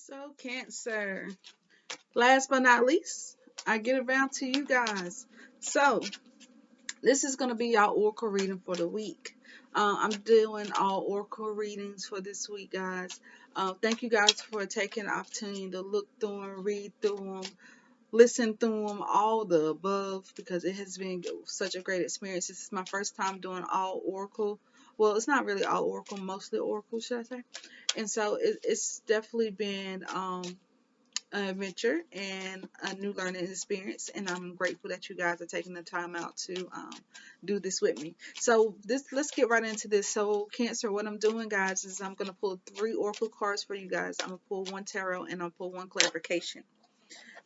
So, Cancer. Last but not least, I get around to you guys. So, this is going to be our oracle reading for the week. I'm doing all oracle readings for this week, guys. Thank you guys for taking the opportunity to look through them, read through them, listen through them, all the above, because it has been such a great experience. This is my first time doing all oracle. Well, it's not really all oracle, mostly oracle, should I say? And so it's definitely been an adventure and a new learning experience, and I'm grateful that you guys are taking the time out to do this with me. So let's get right into this. So, Cancer, what I'm doing, guys, is I'm going to pull 3 oracle cards for you guys. I'm going to pull 1 tarot and I'll pull 1 clarification.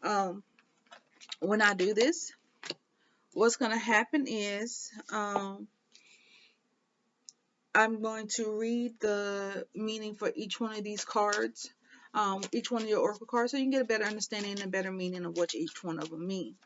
um when I do this, what's going to happen is I'm going to read the meaning for each one of these cards, each one of your oracle cards, so you can get a better understanding and a better meaning of what each one of them mean.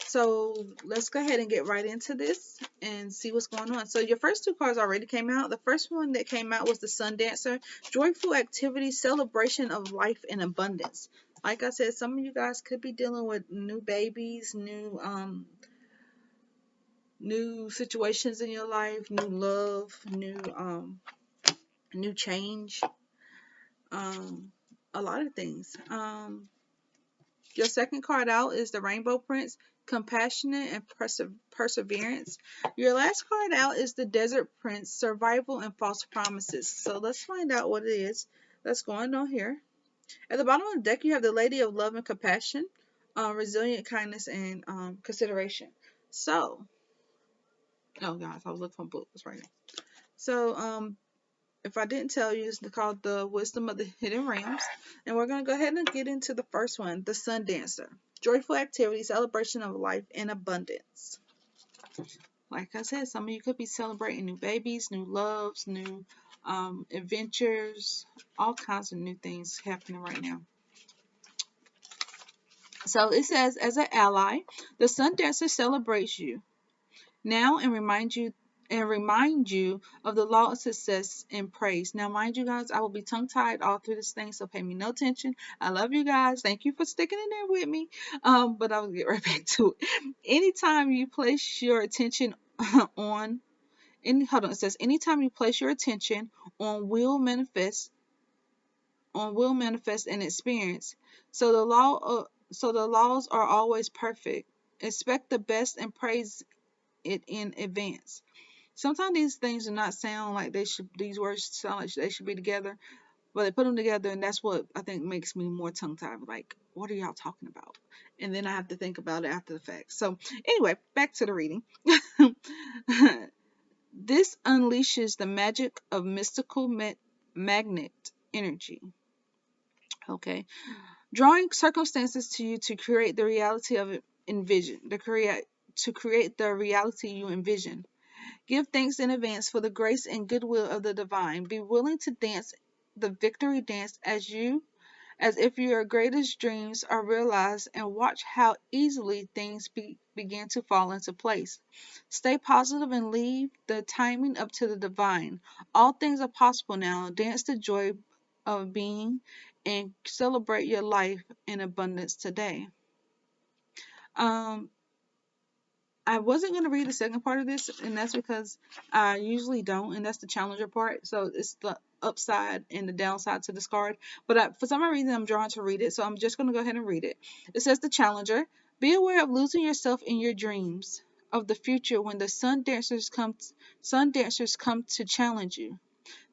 So let's go ahead and get right into this and see what's going on. So your first 2 cards already came out. The first one that came out was the Sun Dancer, joyful activity, celebration of life and abundance. Like I said, some of you guys could be dealing with new babies, new situations in your life, new love, new change, a lot of things. Your second card out is the Rainbow Prince, compassionate and perseverance. Your last card out is the Desert Prince, survival and false promises. So let's find out what it is that's going on here. At the bottom of the deck, you have the Lady of Love and Compassion, resilient kindness, and consideration. So, oh guys, I was looking for a book. That's right. So, if I didn't tell you, it's called The Wisdom of the Hidden Realms. And we're going to go ahead and get into the first one, the Sun Dancer. Joyful activity, celebration of life and abundance. Like I said, some of you could be celebrating new babies, new loves, new adventures, all kinds of new things happening right now. So it says, as an ally, the Sun Dancer celebrates you now and remind you of the law of success and praise. Now, mind you guys, I will be tongue tied all through this thing, so pay me no attention. I love you guys. Thank you for sticking in there with me. But I will get right back to it. Anytime you place your attention on hold on, it says anytime you place your attention on will manifest and experience. So the laws are always perfect. Expect the best and praise it in advance. Sometimes these things do not sound like they should. These words sound like they should be together, but they put them together, and that's what I think makes me more tongue tied. Like, what are y'all talking about? And then I have to think about it after the fact. So anyway, back to the reading. This unleashes the magic of mystical magnet energy. Okay, drawing circumstances to you to create the reality of envision. To create the reality you envision. Give thanks in advance for the grace and goodwill of the divine. Be willing to dance the victory dance as if your greatest dreams are realized, and watch how easily things begin to fall into place. Stay positive and leave the timing up to the divine. All things are possible now. Dance the joy of being and celebrate your life in abundance today. Um, I wasn't going to read the second part of this, and that's because I usually don't, and that's the challenger part. So it's the upside and the downside to this card. But for some reason, I'm drawn to read it, so I'm just going to go ahead and read it. It says, the challenger, be aware of losing yourself in your dreams of the future when the sun dancers come to challenge you.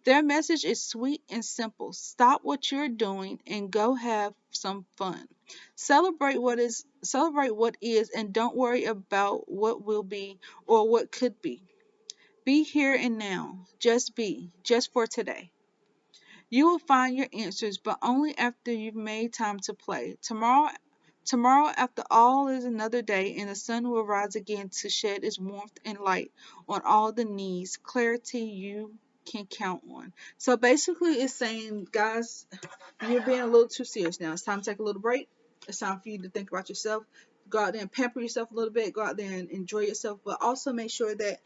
Their message is sweet and simple. Stop what you're doing and go have some fun. Celebrate what is and don't worry about what will be or what could be. Be here and now. Just be, just for today. You will find your answers, but only after you've made time to play. Tomorrow after all is another day, and the sun will rise again to shed its warmth and light on all the needs, clarity you can count on. So basically, it's saying, guys, you're being a little too serious now. It's time to take a little break. It's time for you to think about yourself. Go out there and pamper yourself a little bit. Go out there and enjoy yourself, but also make sure that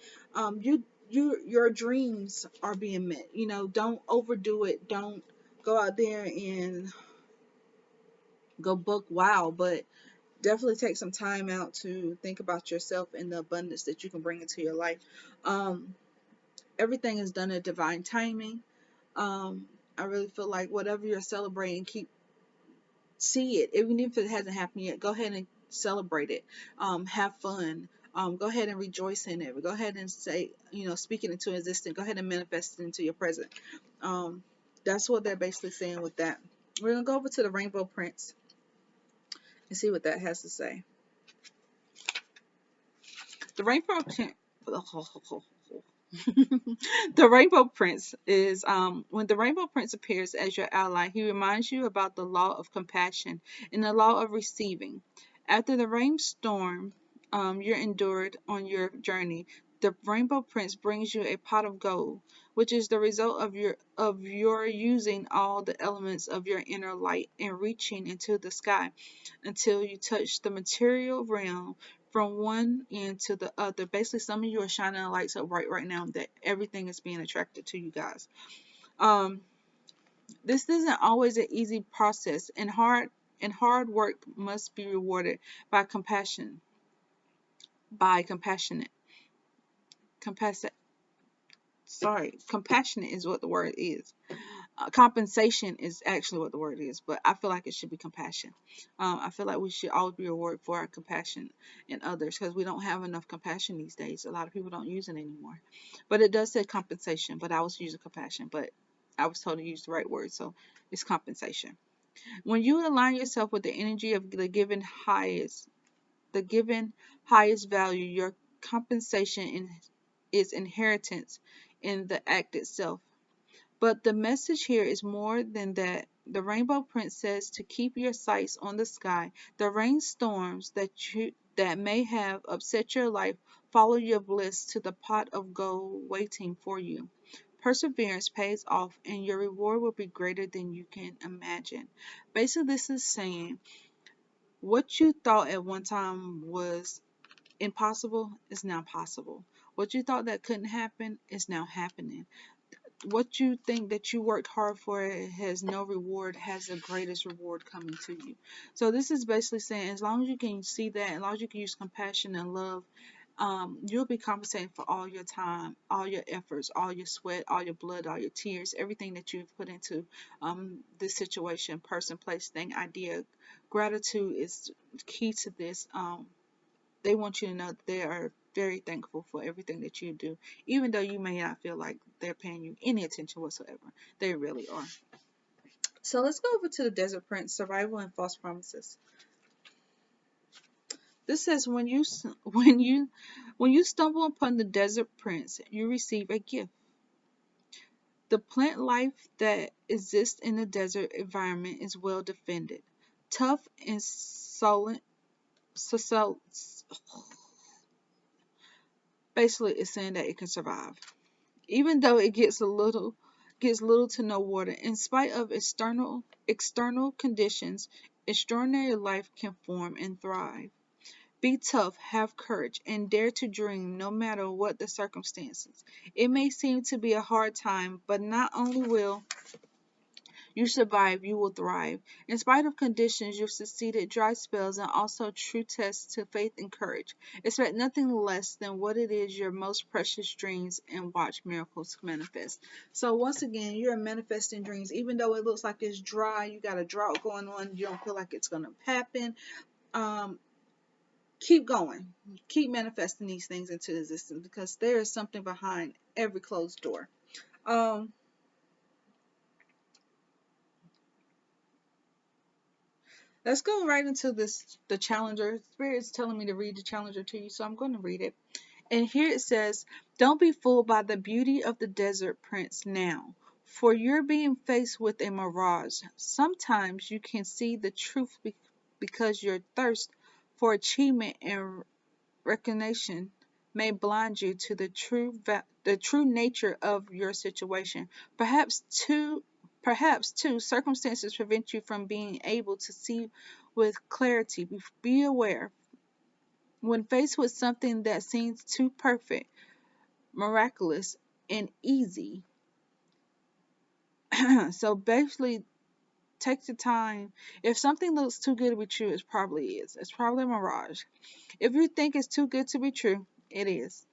your dreams are being met. Don't overdo it. Don't go out there and go book wow, but definitely take some time out to think about yourself and the abundance that you can bring into your life. Um, Everything is done at divine timing. Um, I really feel like whatever you're celebrating, keep see it, even if it hasn't happened yet. Go ahead and celebrate it. Have fun. Go ahead and rejoice in it. Go ahead and say, speak it into existence. Go ahead and manifest it into your present. Um, that's what they're basically saying with that. We're gonna go over to the Rainbow Prince and see what that has to say. The Rainbow Prince. The Rainbow Prince is when the Rainbow Prince appears as your ally, he reminds you about the law of compassion and the law of receiving. After the rainstorm you're endured on your journey, the Rainbow Prince brings you a pot of gold, which is the result of your using all the elements of your inner light and reaching into the sky until you touch the material realm from one end to the other. Basically, some of you are shining the lights up right now that everything is being attracted to you guys. Um, this isn't always an easy process, and hard work must be rewarded by compassion. By compassionate, compassionate. Sorry, compassionate is what the word is. Compensation is actually what the word is, but I feel like it should be compassion. I feel like we should always be rewarded for our compassion in others because we don't have enough compassion these days. A lot of people don't use it anymore. But it does say compensation, but I was using compassion, but I was told to use the right word, so it's compensation. When you align yourself with the energy of the given highest value, your compensation is inheritance in the act itself. But the message here is more than that. The Rainbow Prince says to keep your sights on the sky. The rainstorms that may have upset your life follow your bliss to the pot of gold waiting for you. Perseverance pays off, and your reward will be greater than you can imagine. Basically, this is saying what you thought at one time was impossible is now possible. What you thought that couldn't happen is now happening. What you think that you worked hard for has no reward, has the greatest reward coming to you. So this is basically saying as long as you can see that, as long as you can use compassion and love, you'll be compensated for all your time, all your efforts, all your sweat, all your blood, all your tears, everything that you've put into this situation, person, place, thing, idea. Gratitude is key to this. They want you to know that they are very thankful for everything that you do, even though you may not feel like they're paying you any attention whatsoever. They really are. So let's go over to the Desert Prince, Survival and False Promises. This says when you stumble upon the Desert Prince, you receive a gift. The plant life that exists in the desert environment is well defended, tough and solid. So, basically, it's saying that it can survive. Even though it gets little to no water, in spite of external conditions, extraordinary life can form and thrive. Be tough, have courage, and dare to dream no matter what the circumstances. It may seem to be a hard time, but not only will you survive, you will thrive. In spite of conditions, you've succeeded dry spells and also true tests to faith and courage. Expect nothing less than what it is your most precious dreams and watch miracles manifest. So once again, you're manifesting dreams. Even though it looks like it's dry, you got a drought going on, you don't feel like it's gonna happen. Um, Keep going. Keep manifesting these things into existence because there is something behind every closed door. Um Let's go right into the Challenger. Spirit's telling me to read the Challenger to you, so I'm going to read it. And here it says, don't be fooled by the beauty of the Desert Prince now, for you're being faced with a mirage. Sometimes you can see the truth because your thirst for achievement and recognition may blind you to the true nature of your situation. Perhaps too circumstances prevent you from being able to see with clarity. Be aware when faced with something that seems too perfect, miraculous, and easy. So basically, take the time. If something looks too good to be true, it probably is. It's probably a mirage. If you think it's too good to be true, it is.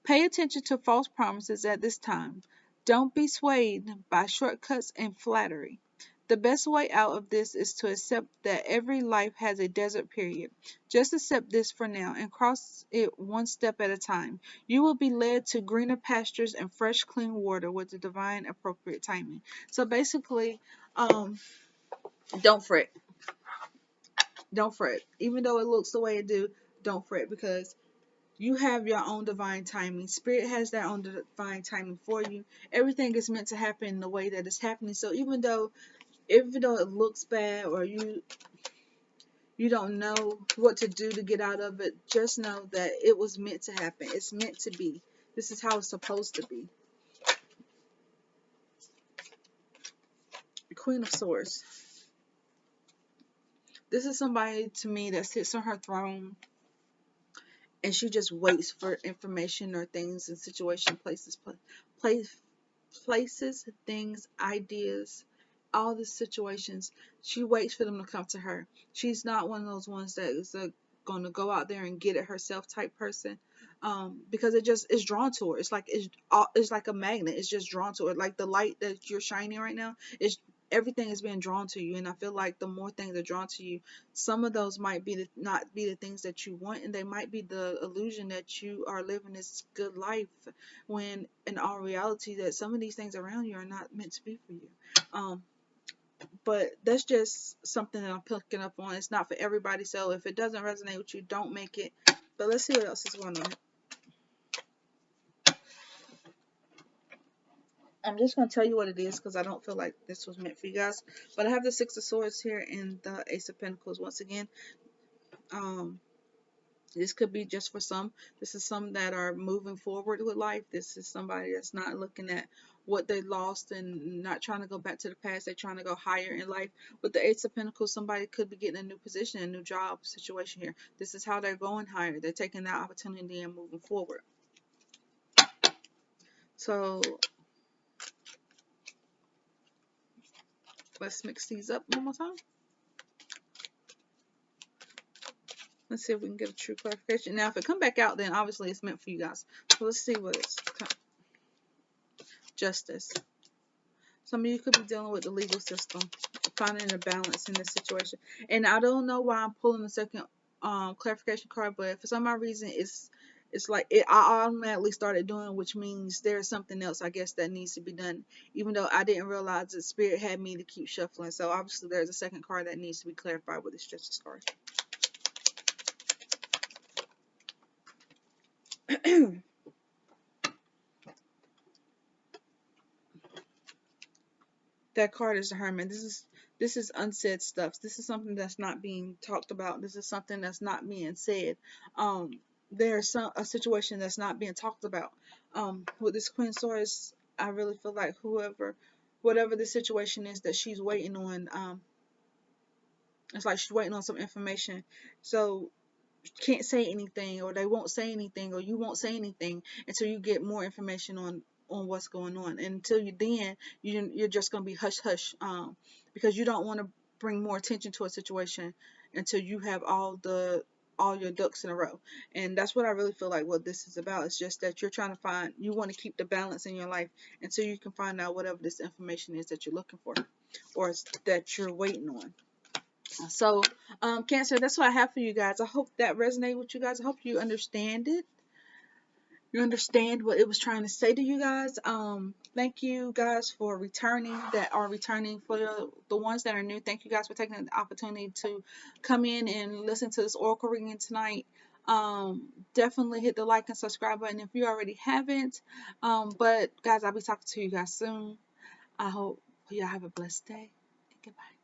Pay attention to false promises at this time. Don't be swayed by shortcuts and flattery. The best way out of this is to accept that every life has a desert period. Just accept this for now and cross it one step at a time. You will be led to greener pastures and fresh, clean water with the divine appropriate timing. So basically, don't fret. Don't fret. Even though it looks the way it do, don't fret because you have your own divine timing. Spirit has their own divine timing for you. Everything is meant to happen in the way that it's happening. So even though it looks bad or you don't know what to do to get out of it, just know that it was meant to happen. It's meant to be. This is how it's supposed to be. The Queen of Swords. This is somebody to me that sits on her throne and she just waits for information or things and situation, place, places, things, ideas, all the situations. She waits for them to come to her. She's not one of those ones that is going to go out there and get it herself type person. Because it just is drawn to her. It's like a magnet. It's just drawn to it. Like the light that you're shining right now is everything is being drawn to you. And I feel like the more things are drawn to you, some of those might be not be the things that you want, and they might be the illusion that you are living this good life when in all reality that some of these things around you are not meant to be for you. But that's just something that I'm picking up on. It's not for everybody, so if it doesn't resonate with you, don't make it. But let's see what else is going on. I'm just going to tell you what it is because I don't feel like this was meant for you guys. But I have the Six of Swords here and the Ace of Pentacles once again. This could be just for some. This is some that are moving forward with life. This is somebody that's not looking at what they lost and not trying to go back to the past. They're trying to go higher in life. With the Ace of Pentacles, somebody could be getting a new position, a new job situation here. This is how they're going higher. They're taking that opportunity and moving forward. So let's mix these up one more time. Let's see if we can get a true clarification. Now, if it come back out, then obviously it's meant for you guys. So let's see what it's Justice. Some of you could be dealing with the legal system, finding a balance in this situation. And I don't know why I'm pulling the second clarification card, but for some odd reason, it's like I automatically started doing, which means there's something else I guess that needs to be done. Even though I didn't realize that Spirit had me to keep shuffling, so obviously there's a second card that needs to be clarified with this Justice card. That card is the Hermit. This is unsaid stuff. This is something that's not being talked about. This is something that's not being said. There's a situation that's not being talked about. With this Queen Swords, I really feel like whatever the situation is that she's waiting on, it's like she's waiting on some information. So can't say anything, or they won't say anything, or you won't say anything until you get more information on what's going on. And until you're just gonna be hush hush, because you don't want to bring more attention to a situation until you have all your ducks in a row. And that's what I really feel like what this is about. It's just that you want to keep the balance in your life until you can find out whatever this information is that you're looking for or that you're waiting on. So, Cancer, that's what I have for you guys. I hope that resonated with you guys. I hope you understand it. You understand what it was trying to say to you guys. Thank you guys for returning. For the ones that are new, thank you guys for taking the opportunity to come in and listen to this oracle reading tonight. Definitely hit the like and subscribe button if you already haven't. But guys, I'll be talking to you guys soon. I hope y'all have a blessed day. Goodbye.